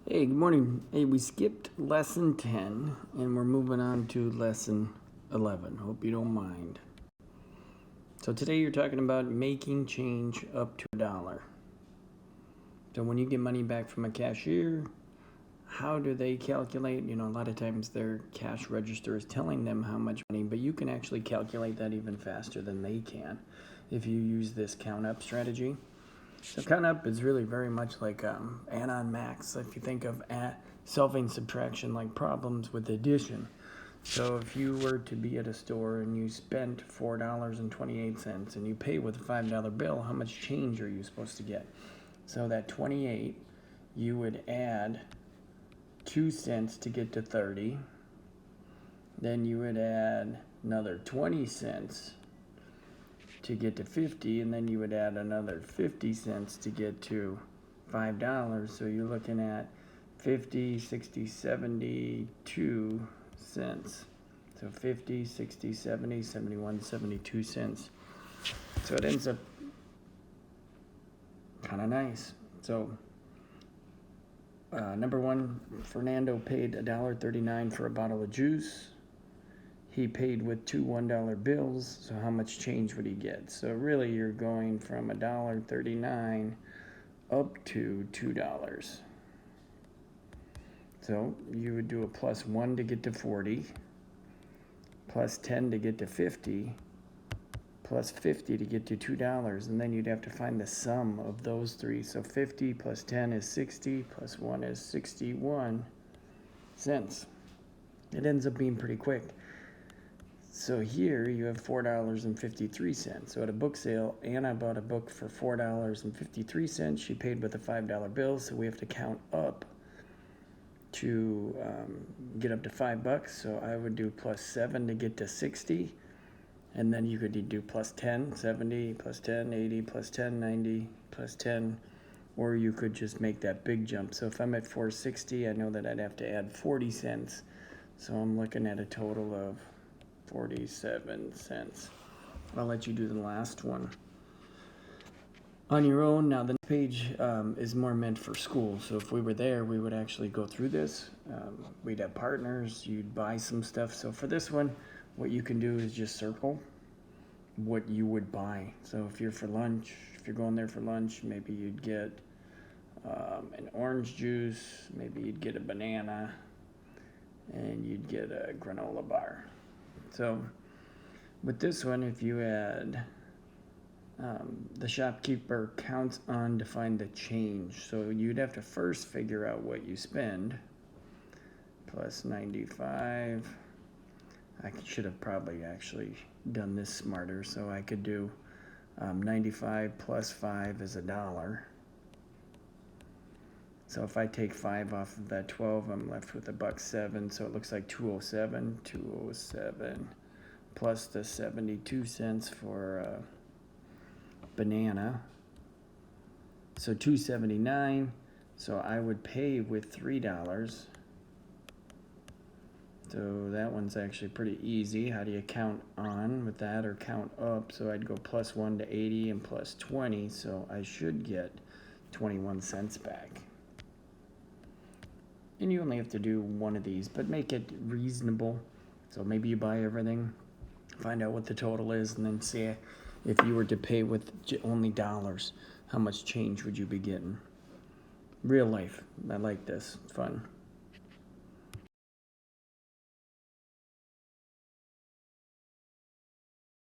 Hey, good morning. Hey, we skipped lesson 10 and we're moving on to lesson 11. Hope you don't mind. So today you're talking about making change up to $1. So when you get money back from a cashier, how do they calculate? A lot of times their cash register is telling them how much money, but you can actually calculate that even faster than they can if you use this count up strategy. So count up is really very much like add-on max. If you think of solving subtraction like problems with addition. So if you were to be at a store and you spent $4.28 and you pay with a $5 bill, how much change are you supposed to get? So that 28, you would add 2 cents to get to 30. Then you would add another 20 cents to get to 50, and then you would add another 50 cents to get to $5. So you're looking at 50, 60, 72 cents. So 50, 60, 70, 71, 72 cents. So it ends up kind of nice. So number one, Fernando paid $1.39 for a bottle of juice. He paid with 2 $1 bills, so how much change would he get? So really you're going from $1.39 up to $2. So you would do a plus 1 to get to 40, plus 10 to get to 50, plus 50 to get to $2, and then you'd have to find the sum of those three. So 50 plus 10 is 60, plus 1 is 61 cents. It ends up being pretty quick. So here you have $4.53. So at a book sale, Anna bought a book for $4.53. She paid with a $5 bill, so we have to count up to get up to $5. So I would do plus 7 to get to 60. And then you could do plus 10, 70, plus 10, 80, plus 10, 90, plus 10. Or you could just make that big jump. So if I'm at 460, I know that I'd have to add 40 cents. So I'm looking at a total of 47 cents. I'll let you do the last one on your own. Now the next page is more meant for school. So if we were there, we would actually go through this. We'd have partners, you'd buy some stuff. So for this one, what you can do is just circle what you would buy. So if you're for lunch, if you're going there for lunch, maybe you'd get an orange juice, maybe you'd get a banana, and you'd get a granola bar. So with this one, if you add, the shopkeeper counts on to find the change. So you'd have to first figure out what you spend. Plus 95. I should have probably actually done this smarter. So I could do 95 plus 5 is $1. So if I take 5 off of that 12, I'm left with $1.07. So it looks like 207, 207, plus the 72 cents for banana. So 279. So I would pay with $3. So that one's actually pretty easy. How do you count on with that or count up? So I'd go plus 1 to 80 and plus 20. So I should get 21 cents back. And you only have to do one of these, but make it reasonable. So maybe you buy everything, find out what the total is, and then see if you were to pay with only dollars, how much change would you be getting? Real life. I like this. Fun.